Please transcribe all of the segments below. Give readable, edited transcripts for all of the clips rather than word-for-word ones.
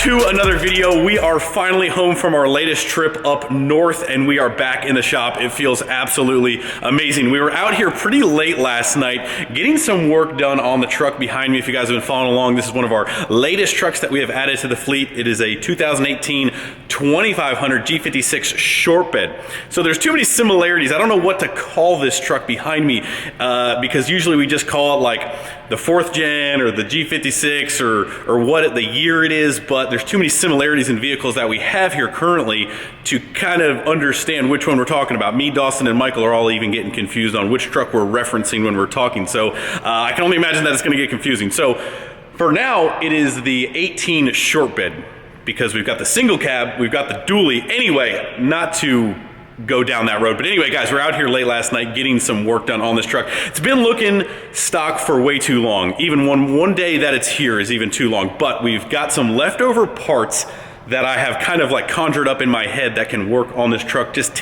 to another video. We are finally home from our latest trip up north and we are back in the shop. It feels absolutely amazing. We were out here pretty late last night getting some work done on the truck behind me. If you guys have been following along, this is one of our latest trucks that we have added to the fleet. It is a 2018 2500 G56 short bed. So there's too many similarities. I don't know what to call this truck behind me because usually we just call it like the 4th gen or the G56 or what the year it is, but there's too many similarities in vehicles that we have here currently to kind of understand which one we're talking about. Me, Dawson, and Michael are all even getting confused on which truck we're referencing when we're talking. So I can only imagine that it's gonna get confusing. So for now, it is the 18 short bed because we've got the single cab, we've got the dually. Anyway, not to go down that road. But anyway, guys, we're out here late last night getting some work done on this truck. It's been looking stock for way too long. Even one day that it's here is even too long. But we've got some leftover parts that I have kind of like conjured up in my head that can work on this truck. Just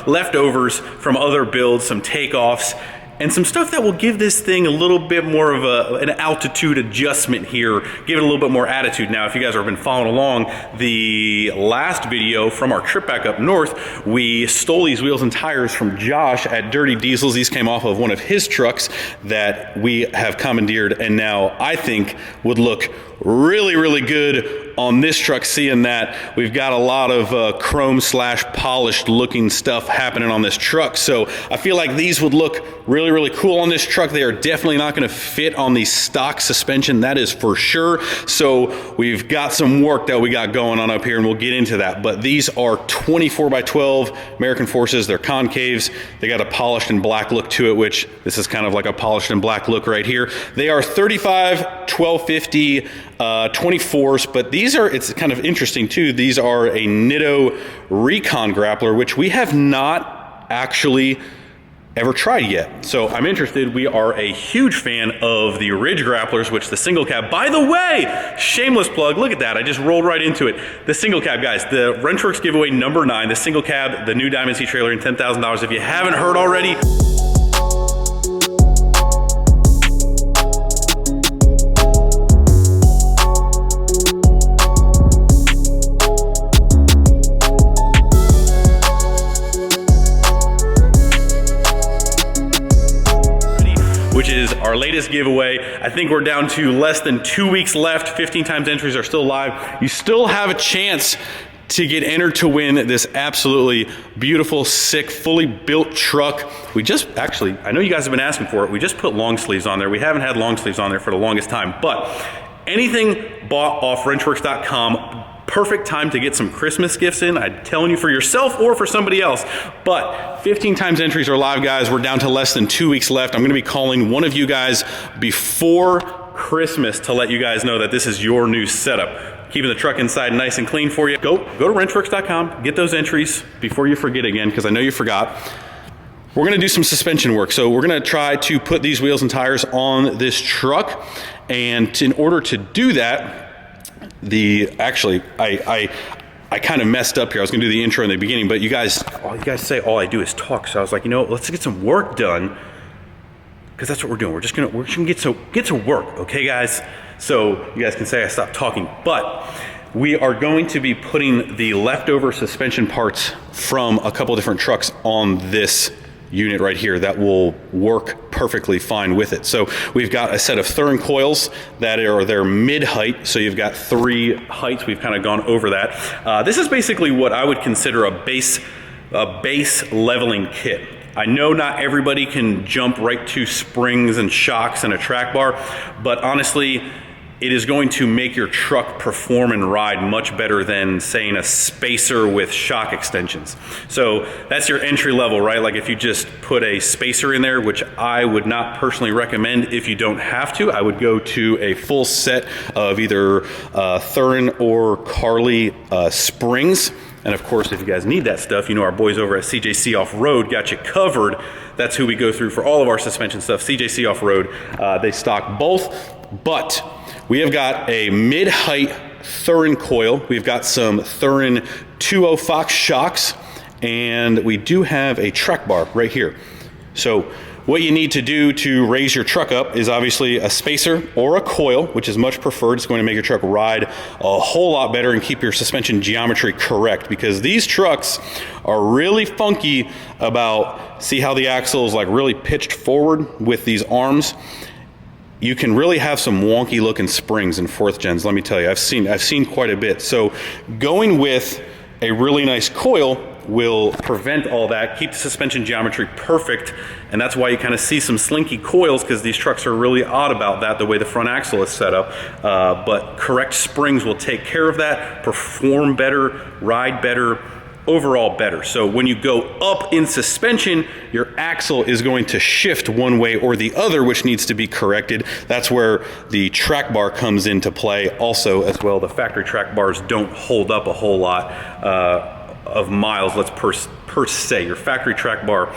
leftovers from other builds, some takeoffs, and some stuff that will give this thing a little bit more of an altitude adjustment here, give it a little bit more attitude. Now, if you guys have been following along the last video from our trip back up north, we stole these wheels and tires from Josh at Dirty Diesels. These came off of one of his trucks that we have commandeered and now I think would look really, really good on this truck. Seeing that we've got a lot of chrome / polished looking stuff happening on this truck. So I feel like these would look really, really cool on this truck. They are definitely not gonna fit on the stock suspension, that is for sure. So we've got some work that we got going on up here and we'll get into that. But these are 24x12 American Forces. They're concaves. They got a polished and black look to it, which this is kind of like a polished and black look right here. They are 35, 1250, 24s, but these are, it's kind of interesting too, these are a Nitto Recon grappler, which we have not actually ever tried yet. So I'm interested. We are a huge fan of the Ridge grapplers, which the single cab, by the way, shameless plug, look at that, I just rolled right into it. The single cab, guys, the Wrenchworks giveaway number 9, the single cab, the new Diamond C trailer, and $10,000. If you haven't heard already, which is our latest giveaway. I think we're down to less than 2 weeks left. 15 times entries are still live. You still have a chance to get entered to win this absolutely beautiful, sick, fully built truck. We just, actually, I know you guys have been asking for it. We just put long sleeves on there. We haven't had long sleeves on there for the longest time, but anything bought off wrenchworks.com, perfect time to get some Christmas gifts in. I'm telling you, for yourself or for somebody else. But 15 times entries are live, guys. We're down to less than 2 weeks left. I'm gonna be calling one of you guys before Christmas to let you guys know that this is your new setup. Keeping the truck inside nice and clean for you. Go to wrenchworks.com, get those entries before you forget again, because I know you forgot. We're gonna do some suspension work. So we're gonna try to put these wheels and tires on this truck. And in order to do that, I kind of messed up here. I was gonna do the intro in the beginning, but all you guys say all I do is talk. So I was like, you know, let's get some work done, because that's what we're doing. We're just gonna get to work, okay, guys? So you guys can say I stopped talking, but we are going to be putting the leftover suspension parts from a couple different trucks on this unit right here that will work perfectly fine with it. So we've got a set of Thurin coils that are their mid height. So you've got 3 heights. We've kind of gone over that. This is basically what I would consider a base leveling kit. I know not everybody can jump right to springs and shocks and a track bar, but honestly, it is going to make your truck perform and ride much better than, saying, a spacer with shock extensions. So that's your entry level, right? Like if you just put a spacer in there, which I would not personally recommend if you don't have to, I would go to a full set of either Thurin or Carly springs. And of course, if you guys need that stuff, you know our boys over at CJC Off-Road got you covered. That's who we go through for all of our suspension stuff, CJC Off-Road. They stock both, but we have got a mid-height Thurin coil. We've got some Thurin 2.0 Fox shocks, and we do have a track bar right here. So What you need to do to raise your truck up is obviously a spacer or a coil, which is much preferred. It's going to make your truck ride a whole lot better and keep your suspension geometry correct, because these trucks are really funky about, see how the axle is like really pitched forward with these arms? You can really have some wonky looking springs in 4th gens, let me tell you. I've seen quite a bit. So going with a really nice coil will prevent all that, keep the suspension geometry perfect, and that's why you kind of see some slinky coils, because these trucks are really odd about that, the way the front axle is set up. But correct springs will take care of that, perform better, ride better, overall better. So when you go up in suspension, your axle is going to shift one way or the other, which needs to be corrected. That's where the track bar comes into play also as well. The factory track bars don't hold up a whole lot of miles, let's per se. Your factory track bar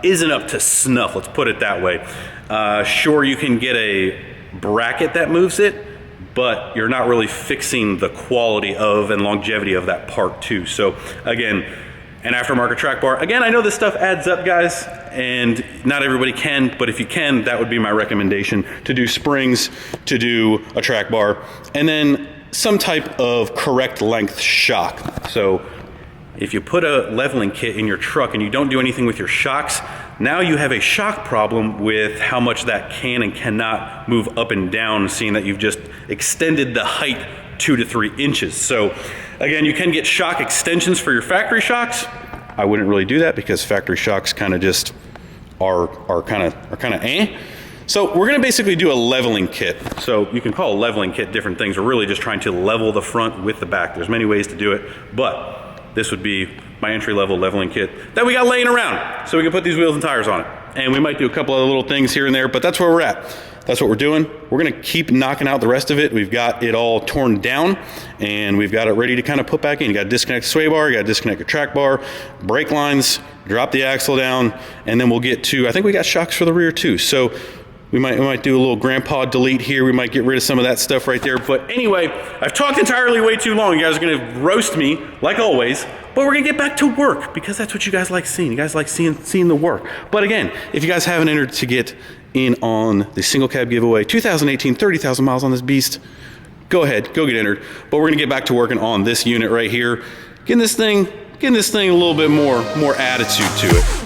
isn't up to snuff, let's put it that way. Sure, you can get a bracket that moves it, but you're not really fixing the quality of and longevity of that part too. So again, an aftermarket track bar. Again, I know this stuff adds up, guys, and not everybody can, but if you can, that would be my recommendation, to do springs, to do a track bar, and then some type of correct length shock. So if you put a leveling kit in your truck and you don't do anything with your shocks, now you have a shock problem with how much that can and cannot move up and down, seeing that you've just extended the height 2 to 3 inches. So again, you can get shock extensions for your factory shocks. I wouldn't really do that because factory shocks kind of just are kind of eh. So we're gonna basically do a leveling kit. So you can call a leveling kit different things. We're really just trying to level the front with the back. There's many ways to do it, but this would be my entry-level leveling kit that we got laying around, so we can put these wheels and tires on it. And we might do a couple of little things here and there, but that's where we're at. That's what we're doing. We're gonna keep knocking out the rest of it. We've got it all torn down, and we've got it ready to kind of put back in. You gotta disconnect the sway bar, you gotta disconnect the track bar, brake lines, drop the axle down, and then we'll get to, I think we got shocks for the rear too. So we might do a little grandpa delete here. We might get rid of some of that stuff right there. But anyway, I've talked entirely way too long. You guys are gonna roast me, like always, but we're gonna get back to work because that's what you guys like seeing. You guys like seeing the work. But again, if you guys haven't entered to get in on the single cab giveaway, 2018, 30,000 miles on this beast, go ahead, go get entered. But we're gonna get back to working on this unit right here, getting this thing a little bit more attitude to it.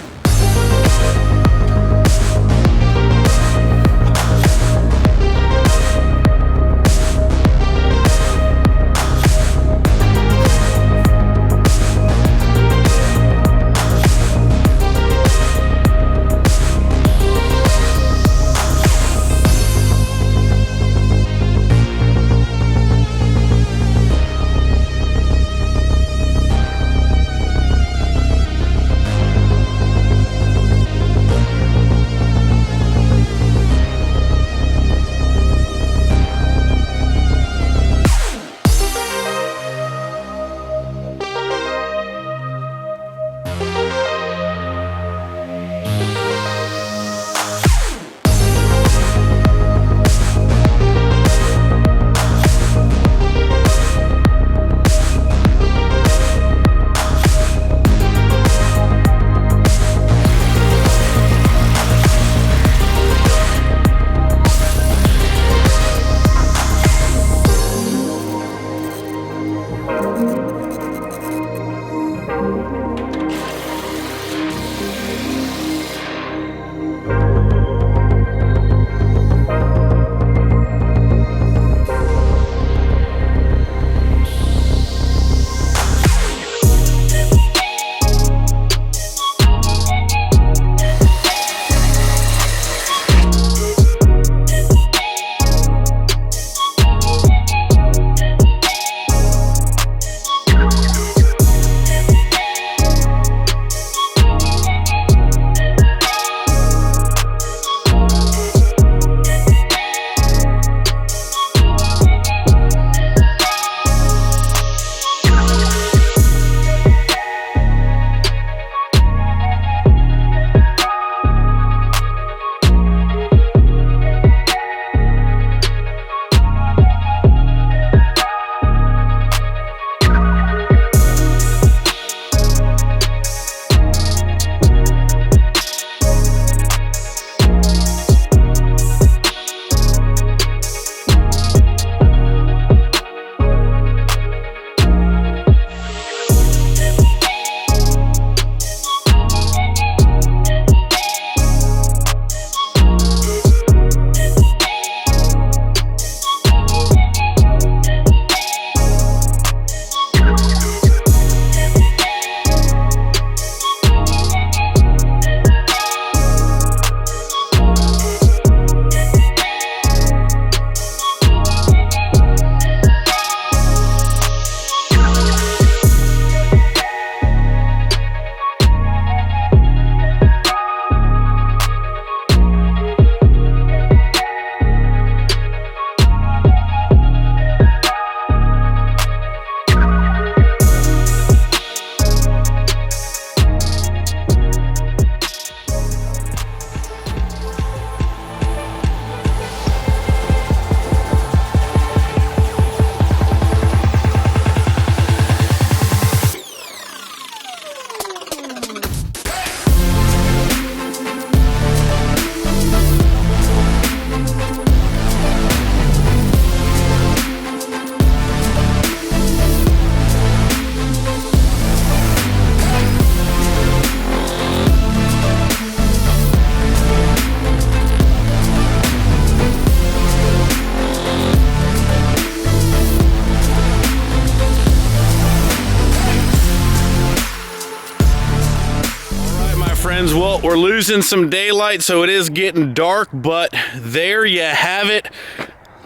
friends. Well, we're losing some daylight, so it is getting dark, but there you have it.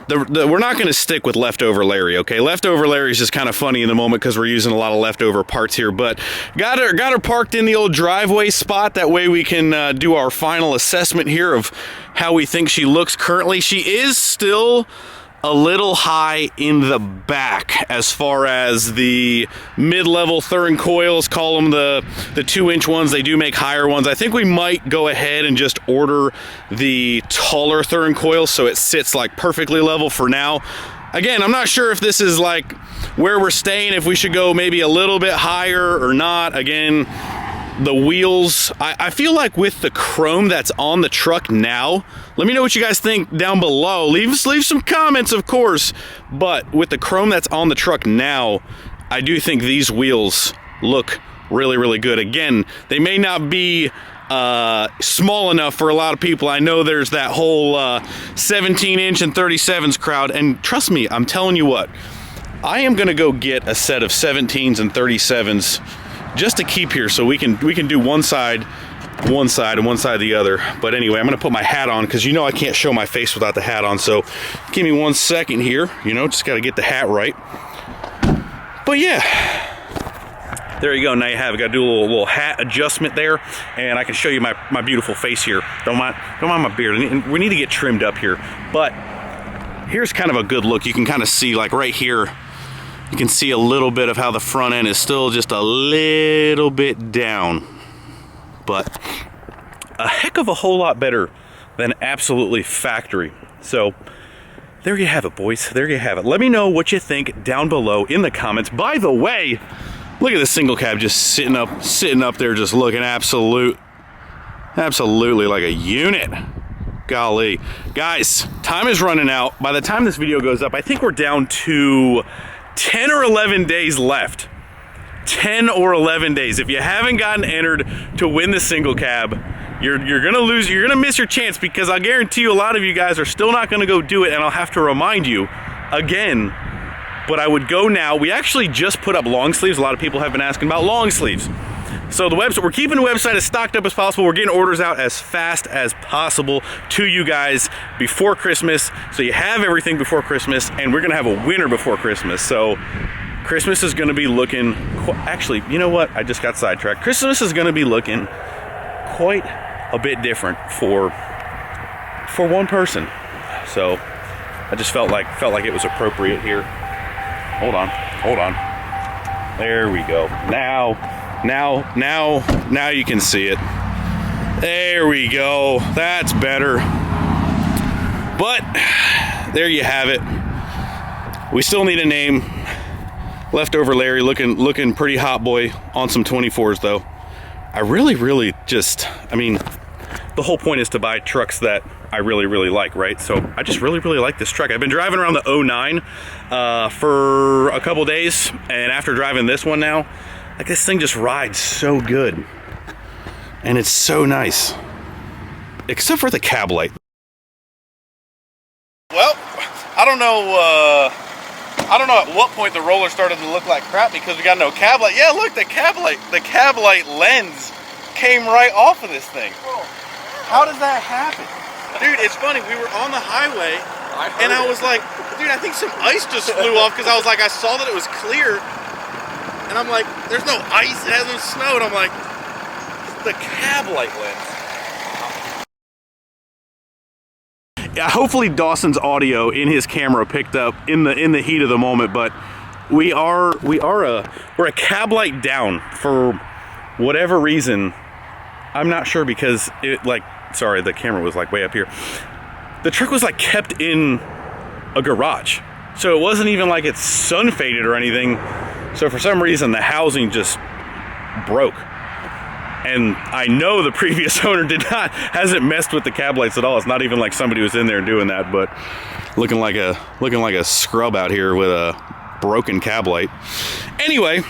We're not going to stick with Leftover Larry, okay? Leftover Larry is just kind of funny in the moment because we're using a lot of leftover parts here, but got her parked in the old driveway spot. That way we can do our final assessment here of how we think she looks currently. She is still a little high in the back as far as the mid-level Thurin coils, call them the 2-inch ones. They do make higher ones. I think we might go ahead and just order the taller Thurin coils so it sits like perfectly level for now. Again, I'm not sure if this is like where we're staying, if we should go maybe a little bit higher or not. Again, the wheels, I feel like with the chrome that's on the truck now, let me know what you guys think down below. Leave some comments, of course, but with the chrome that's on the truck now, I do think these wheels look really, really good. Again, they may not be small enough for a lot of people. I know there's that whole 17-inch and 37s crowd, and trust me, I'm telling you what, I am gonna go get a set of 17s and 37s just to keep here so we can do one side and one side the other. But anyway, I'm gonna put my hat on because you know I can't show my face without the hat on, so give me 1 second here, you know, just gotta get the hat right. But yeah, there you go. Now you have it. Got to do a little hat adjustment there, and I can show you my beautiful face here. Don't mind my beard. We need to get trimmed up here, but here's kind of a good look. You can kind of see, like right here, you can see a little bit of how the front end is still just a little bit down, but a heck of a whole lot better than absolutely factory. So there you have it, boys. There you have it. Let me know what you think down below in the comments. By the way, look at this single cab just sitting up there, just looking absolutely like a unit. Golly. Guys, time is running out. By the time this video goes up, I think we're down to 10 or 11 days left. 10 or 11 days. If you haven't gotten entered to win the single cab, you're gonna lose. You're gonna miss your chance, because I guarantee you a lot of you guys are still not gonna go do it, and I'll have to remind you again. But I would go now. We actually just put up long sleeves. A lot of people have been asking about long sleeves. So the website, we're keeping the website as stocked up as possible. We're getting orders out as fast as possible to you guys before Christmas. So you have everything before Christmas, and we're gonna have a winner before Christmas. So Christmas is gonna be looking, actually, you know what? I just got sidetracked. Christmas is gonna be looking quite a bit different for one person. So I just felt like it was appropriate here. Hold on. There we go. Now you can see it. There we go. That's better. But there you have it. We still need a name. Leftover Larry looking pretty hot boy on some 24s though. I really just, I mean, the whole point is to buy trucks that I really like, right? So I just really like this truck. I've been driving around the 09 for a couple days, and after driving this one now, like, this thing just rides so good, and it's so nice, except for the cab light. Well, I don't know at what point the roller started to look like crap because we got no cab light. Yeah, look, the cab light lens came right off of this thing. How does that happen? Dude, it's funny, we were on the highway, and I was like, dude, I think some ice just flew off, because I was like, I saw that it was clear, and I'm like, there's no ice, it hasn't snowed. I'm like, the cab light lens. Yeah, hopefully Dawson's audio in his camera picked up in the heat of the moment, but we're a cab light down for whatever reason. I'm not sure, because it, like, sorry, the camera was like way up here. The truck was like kept in a garage, so it wasn't even like it's sun faded or anything. So for some reason the housing just broke, and I know the previous owner hasn't messed with the cab lights at all. It's not even like somebody was in there doing that, but looking like a scrub out here with a broken cab light. Anyway,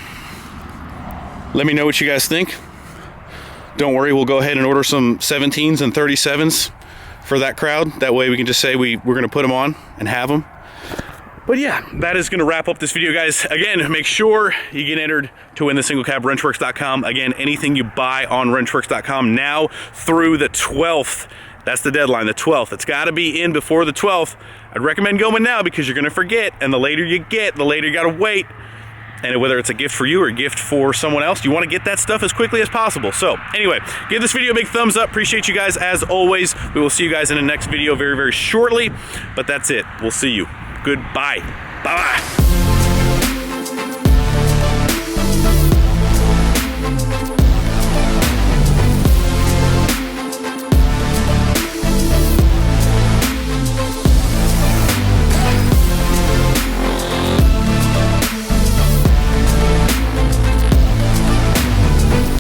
let me know what you guys think. Don't worry, we'll go ahead and order some 17s and 37s for that crowd. That way we can just say we're going to put them on and have them. But yeah, that is gonna wrap up this video, guys. Again, make sure you get entered to win the singlecabwrenchworks.com. Again, anything you buy on wrenchworks.com now through the 12th, that's the deadline, the 12th. It's gotta be in before the 12th. I'd recommend going now because you're gonna forget, and the later you get, the later you gotta wait. And whether it's a gift for you or a gift for someone else, you wanna get that stuff as quickly as possible. So anyway, give this video a big thumbs up. Appreciate you guys as always. We will see you guys in the next video very, very shortly, but that's it. We'll see you. Goodbye. Bye-bye.